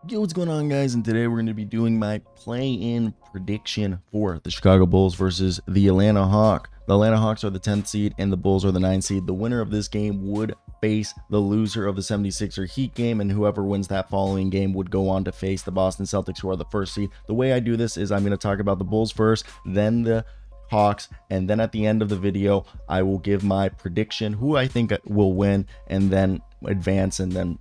Yo, what's going on, guys? And today we're going to be doing my play-in prediction for the Chicago Bulls versus the Atlanta Hawks. The Atlanta Hawks are the 10th seed and the Bulls are the 9th seed. The winner of this game would face the loser of the 76er Heat game, and whoever wins that following game would go on to face the Boston Celtics, who are the first seed. The way I do this is I'm going to talk about the Bulls first, then the Hawks, and then at the end of the video I will give my prediction, who I think will win, and then advance, and then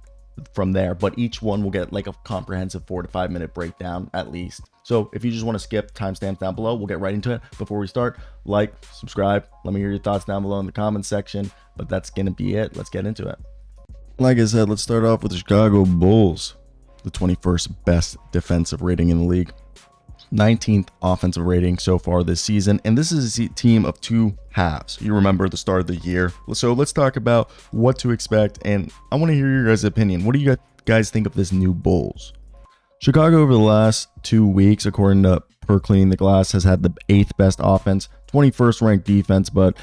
from there. But each one will get like a comprehensive 4 to 5 minute breakdown at least. So if you just want to skip, timestamps down below. We'll get right into it. Before we start, like, subscribe, let me hear your thoughts down below in the comments section. But that's gonna be it. Let's get into it. Like I said, let's start off with the Chicago Bulls, the 21st best defensive rating in the league, 19th offensive rating so far this season, and this is a team of two halves. You remember the start of the year. So let's talk about what to expect, and I want to hear your guys' opinion. What do you guys think of this new Bulls? Chicago over the last 2 weeks, according to Per Cleaning the Glass, has had the 8th best offense, 21st ranked defense, but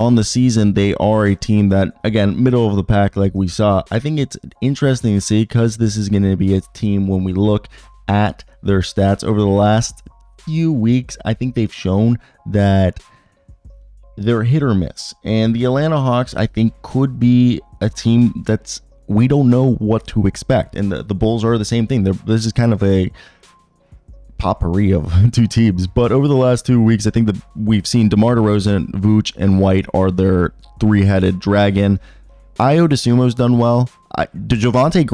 on the season they are a team that, again, middle of the pack like we saw. I think it's interesting to see because this is going to be a team, when we look at their stats over the last few weeks, I think they've shown that they're hit or miss. And the Atlanta Hawks, I think, could be a team that's, we don't know what to expect. And the Bulls are the same thing. This is kind of a potpourri of two teams. But over the last 2 weeks, I think that we've seen DeMar DeRozan, Vooch, and White are their three-headed dragon. Ayo Dosunmu's done well. Javonte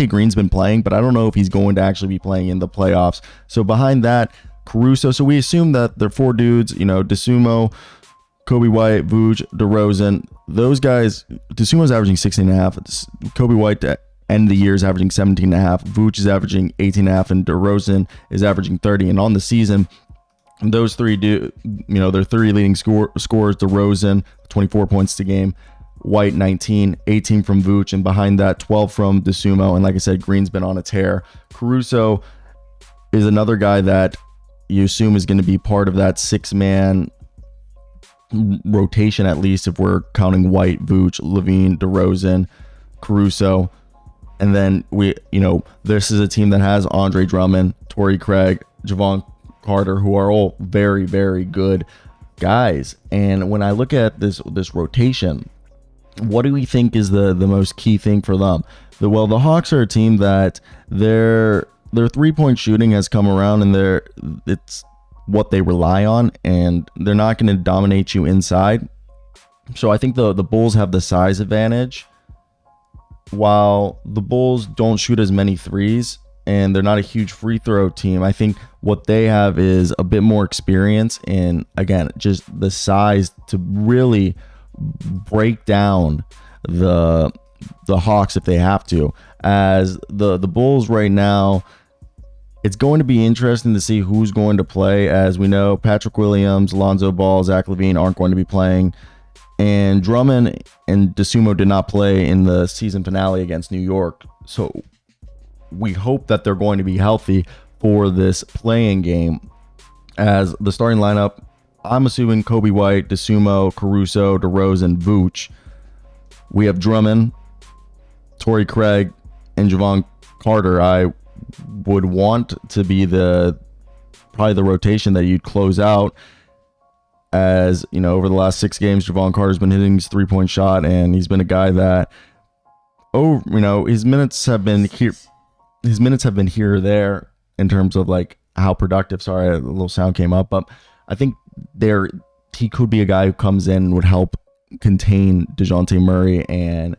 Green's been playing, but I don't know if he's going to actually be playing in the playoffs. So behind that, Caruso. So we assume that they're four dudes, Dosunmu, Kobe White, Vooch, DeRozan. Those guys, Dosunmu's averaging 16.5. Kobe White to end the year is averaging 17.5. Vooch is averaging 18.5, and DeRozan is averaging 30. And on the season, those three do, their three leading scorers, DeRozan, 24 points a game, White 19, 18 from Vooch, and behind that 12 from Dosunmu. And like I said, Green's been on a tear. Caruso is another guy that you assume is going to be part of that six-man rotation, at least if we're counting White, Vooch, Levine, DeRozan, Caruso. And then this is a team that has Andre Drummond, Torrey Craig, Jevon Carter, who are all very, very good guys. And when I look at this rotation, what do we think is the most key thing for them? The Hawks are a team that their three-point shooting has come around, and it's what they rely on, and they're not going to dominate you inside. So I think the Bulls have the size advantage. While the Bulls don't shoot as many threes, and they're not a huge free throw team, I think what they have is a bit more experience, and again, just the size to really break down the Hawks if they have to. As the Bulls right now, it's going to be interesting to see who's going to play. As we know, Patrick Williams, Lonzo Ball, Zach LaVine aren't going to be playing, and Drummond and Dosunmu did not play in the season finale against New York. So we hope that they're going to be healthy for this playing game. As the starting lineup, I'm assuming Kobe White, Dosunmu, Caruso, DeRozan, Vooch. We have Drummond, Torrey Craig, and Jevon Carter. I would want to be probably the rotation that you'd close out. As over the last 6 games, Jevon Carter's been hitting his three-point shot, and he's been a guy that, his minutes have been here. His minutes have been here or there in terms of like how productive. Sorry, a little sound came up, but I think he could be a guy who comes in and would help contain DeJounte Murray and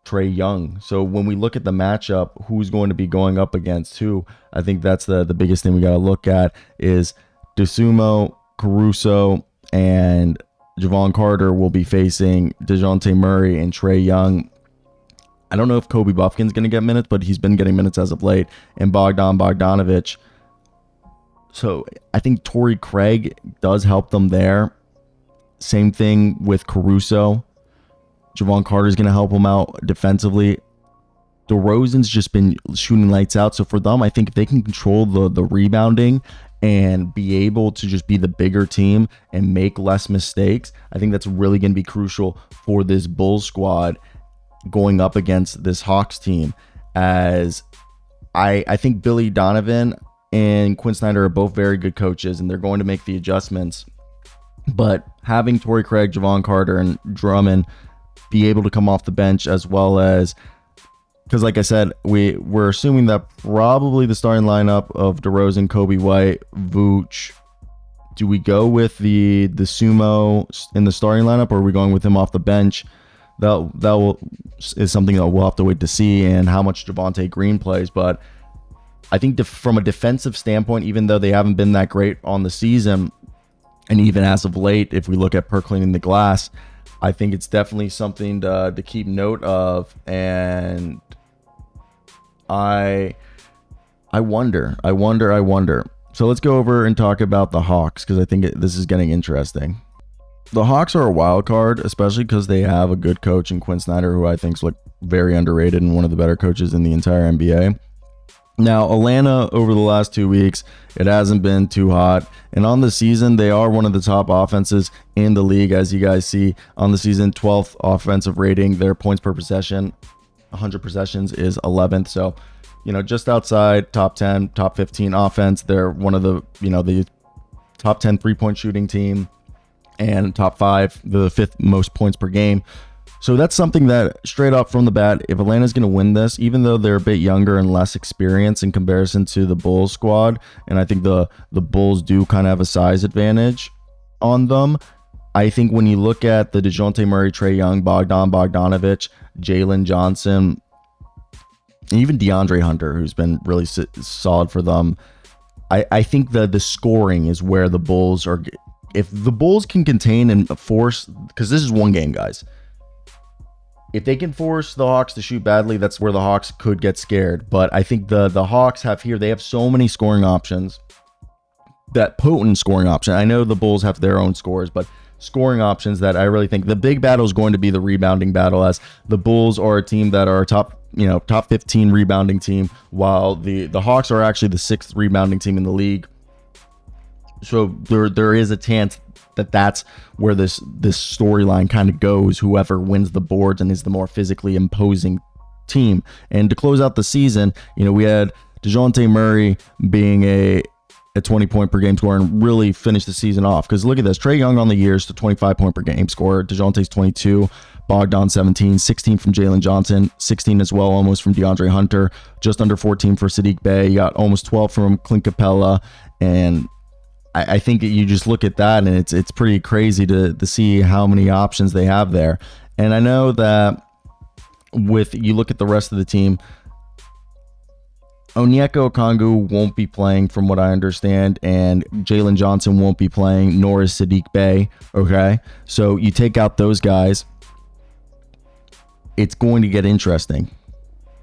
Trae Young. So when we look at the matchup, who's going to be going up against who, I think that's the biggest thing we got to look at is Dosunmu, Caruso, and Jevon Carter will be facing DeJounte Murray and Trae Young. I don't know if Kobe Buffkin's going to get minutes, but he's been getting minutes as of late, and Bogdanovich. So I think Torrey Craig does help them there. Same thing with Caruso. Jevon Carter's going to help him out defensively. DeRozan's just been shooting lights out. So for them, I think if they can control the rebounding and be able to just be the bigger team and make less mistakes, I think that's really going to be crucial for this Bulls squad going up against this Hawks team. as I think Billy Donovan and Quinn Snyder are both very good coaches, and they're going to make the adjustments. But having Torrey Craig, Javon Carter, and Drummond be able to come off the bench, as well as, because like I said, we're assuming that probably the starting lineup of DeRozan, Kobe White, Vooch. Do we go with the Sumo in the starting lineup, or are we going with him off the bench? That is something that we'll have to wait to see, and how much Javonte Green plays. But I think from a defensive standpoint, even though they haven't been that great on the season, and even as of late, if we look at per cleaning the glass, I think it's definitely something to keep note of. And I wonder. So let's go over and talk about the Hawks, because I think this is getting interesting. The Hawks are a wild card, especially because they have a good coach in Quinn Snyder, who I think is very underrated and one of the better coaches in the entire NBA. Now, Atlanta, over the last 2 weeks, it hasn't been too hot. And on the season, they are one of the top offenses in the league, as you guys see on the season. 12th offensive rating. Their points per possession, 100 possessions, is 11th. So, just outside top 10, top 15 offense. They're one of the top 10 3-point shooting team, and top 5, the 5th most points per game. So that's something that straight up from the bat, if Atlanta's going to win this, even though they're a bit younger and less experienced in comparison to the Bulls squad, and I think the Bulls do kind of have a size advantage on them, I think when you look at the DeJounte Murray, Trae Young, Bogdanovich, Jalen Johnson, and even DeAndre Hunter, who's been really solid for them, I think the scoring is where the Bulls are. If the Bulls can contain and force, because this is one game, guys. If they can force the Hawks to shoot badly, that's where the Hawks could get scared. But I think the Hawks they have so many scoring options, that potent scoring option. I know the Bulls have their own scores, but scoring options that I really think the big battle is going to be the rebounding battle, as the Bulls are a team that are top 15 rebounding team, while the Hawks are actually the 6th rebounding team in the league. So there is a chance that's where this storyline kind of goes, whoever wins the boards and is the more physically imposing team. And to close out the season, we had DeJounte Murray being a 20-point per game scorer and really finish the season off. Because look at this, Trae Young on the year is the 25-point per game scorer. DeJounte's 22, Bogdan 17, 16 from Jalen Johnson, 16 as well, almost from DeAndre Hunter, just under 14 for Saddiq Bey. You got almost 12 from Clint Capella, and I think you just look at that and it's pretty crazy to see how many options they have there. And I know that you look at the rest of the team, Onyeka Okongwu won't be playing from what I understand, and Jalen Johnson won't be playing, nor is Saddiq Bey. Okay, so you take out those guys, it's going to get interesting,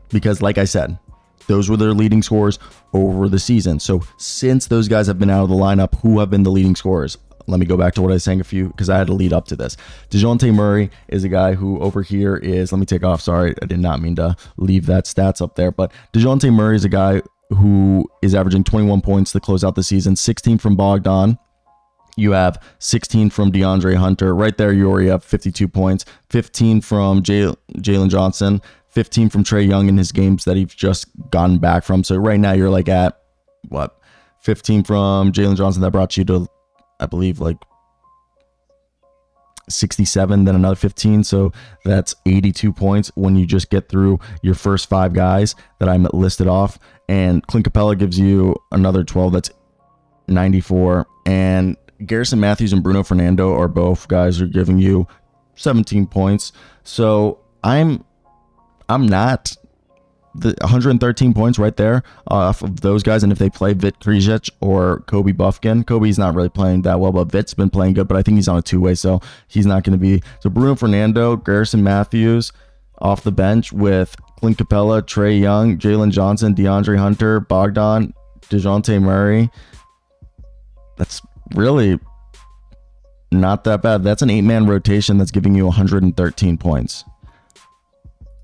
because like I said, those were their leading scorers over the season. So since those guys have been out of the lineup, who have been the leading scorers? Let me go back to what I was saying because I had to lead up to this. DeJounte Murray is a guy who over here is, let me take off. Sorry, I did not mean to leave that stats up there, but DeJounte Murray is a guy who is averaging 21 points to close out the season, 16 from Bogdan. You have 16 from DeAndre Hunter. Right there, you already have 52 points. 15 from Jalen Johnson. 15 from Trae Young in his games that he's just gotten back from. So right now you're at 15 from Jalen Johnson. That brought you to, I believe, 67, then another 15. So that's 82 points when you just get through your first 5 guys that I listed off. And Clint Capella gives you another 12. That's 94. And Garrison Matthews and Bruno Fernando are both guys who are giving you 17 points. So I'm not the 113 points right there off of those guys. And if they play Vit Krejci or Kobe Buffkin, Kobe's not really playing that well, but Vit's been playing good, but I think he's on a 2-way, so he's not going to be. So Bruno Fernando, Garrison Matthews off the bench with Clint Capella, Trae Young, Jalen Johnson, DeAndre Hunter, Bogdan, DeJounte Murray. That's really not that bad. That's an 8-man rotation that's giving you 113 points.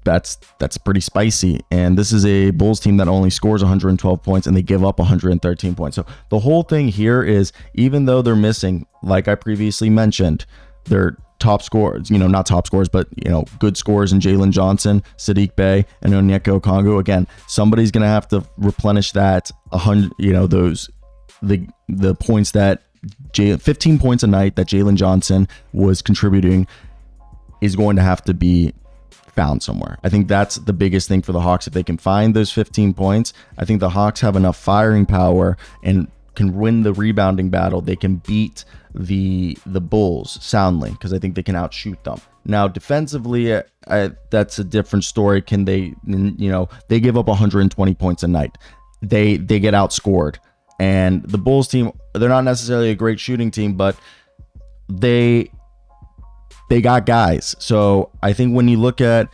That's pretty spicy. And this is a Bulls team that only scores 112 points and they give up 113 points. So the whole thing here is, even though they're missing, like I previously mentioned, their top scores, not top scores, but good scores in Jalen Johnson, Sadiq Bey, and Onyeka Okongwu. Again, somebody's gonna have to replenish that 100, those the points that 15 points a night that Jalen Johnson was contributing is going to have to be found somewhere. I think that's the biggest thing for the Hawks. If they can find those 15 points, I think the Hawks have enough firing power and can win the rebounding battle. They can beat the Bulls soundly because I think they can outshoot them. Now defensively, that's a different story. Can they, they give up 120 points a night. They get outscored. And the Bulls team, they're not necessarily a great shooting team, but they got guys. So I think when you look at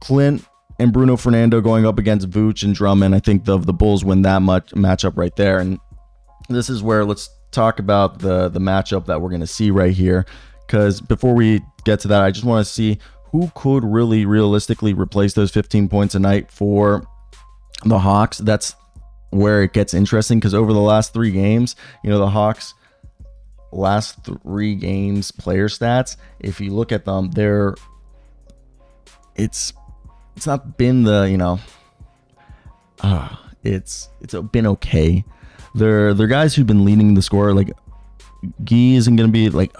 Clint and Bruno Fernando going up against Vooch and Drummond, I think the Bulls win that much matchup right there. And this is where let's talk about the matchup that we're going to see right here. Because before we get to that, I just want to see who could really realistically replace those 15 points a night for the Hawks. That's where it gets interesting, because over the last 3 games, the Hawks last 3 games player stats, if you look at them, it's not been the it's been okay. They're guys who've been leading the score. Like Gee isn't gonna be like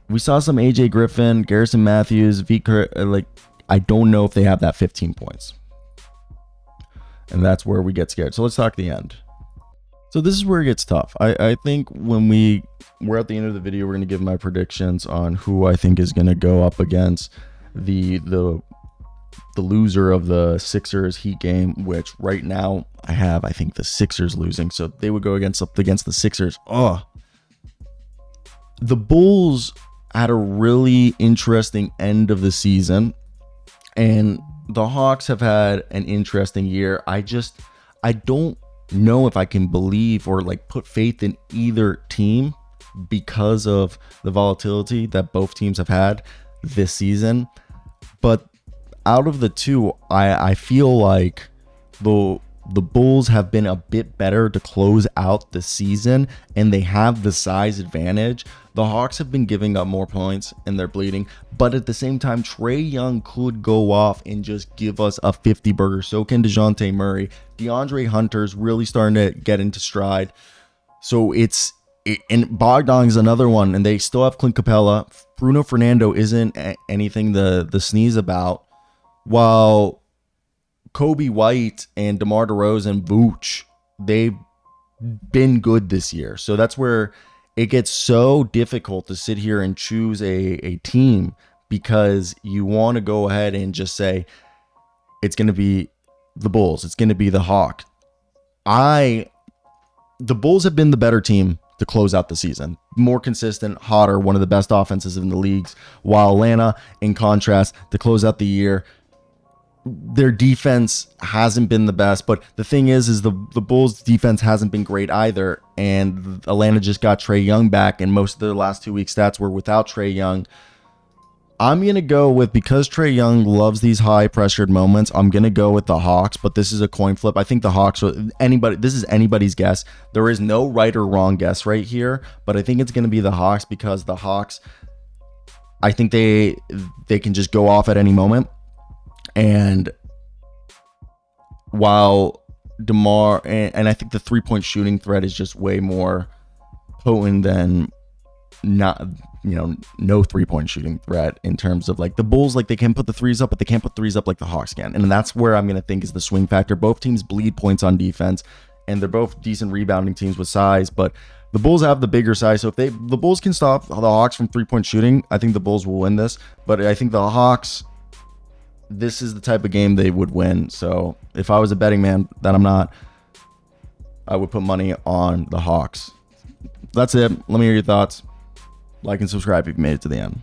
we saw some AJ Griffin, Garrison Matthews, like I don't know if they have that 15 points. And that's where we get scared. So let's talk the end. So this is where it gets tough. I think when we're at the end of the video, we're going to give my predictions on who I think is going to go up against the loser of the Sixers Heat game, which right now I think the Sixers losing. So they would go against the Sixers. The Bulls had a really interesting end of the season, and the Hawks have had an interesting year. I don't know if I can believe or put faith in either team because of the volatility that both teams have had this season. But out of the two, I feel like the Bulls have been a bit better to close out the season, and they have the size advantage. The Hawks have been giving up more points and they're bleeding, but at the same time, Trae Young could go off and just give us a 50 burger. So can DeJounte Murray. DeAndre Hunter's really starting to get into stride. So and Bogdan's another one, and they still have Clint Capella. Bruno Fernando isn't anything to sneeze about, while Kobe White and DeMar DeRozan, Vooch, they've been good this year. So that's where it gets so difficult to sit here and choose a team, because you want to go ahead and just say it's going to be the Bulls, it's going to be the Hawks. The Bulls have been the better team to close out the season. More consistent, hotter, one of the best offenses in the leagues, while Atlanta, in contrast, to close out the year, their defense hasn't been the best. But the thing is the Bulls defense hasn't been great either, and Atlanta just got Trae Young back, and most of their last 2 week stats were without Trae Young. I'm going to go with, because Trae Young loves these high pressured moments, I'm going to go with the Hawks, but this is a coin flip. I think the Hawks, this is anybody's guess. There is no right or wrong guess right here, but I think it's going to be the Hawks, because the Hawks, I think they can just go off at any moment. And while DeMar, and I think the 3-point shooting threat is just way more potent than no 3-point shooting threat, in terms of the Bulls, they can put the threes up, but they can't put threes up like the Hawks can. And that's where I'm going to think is the swing factor. Both teams bleed points on defense, and they're both decent rebounding teams with size, but the Bulls have the bigger size. So if the Bulls can stop the Hawks from 3-point shooting, I think the Bulls will win this. But I think the Hawks, this is the type of game they would win. So if I was a betting man, that I'm not, I would put money on the Hawks. That's it. Let me hear your thoughts. Like and subscribe if you made it to the end.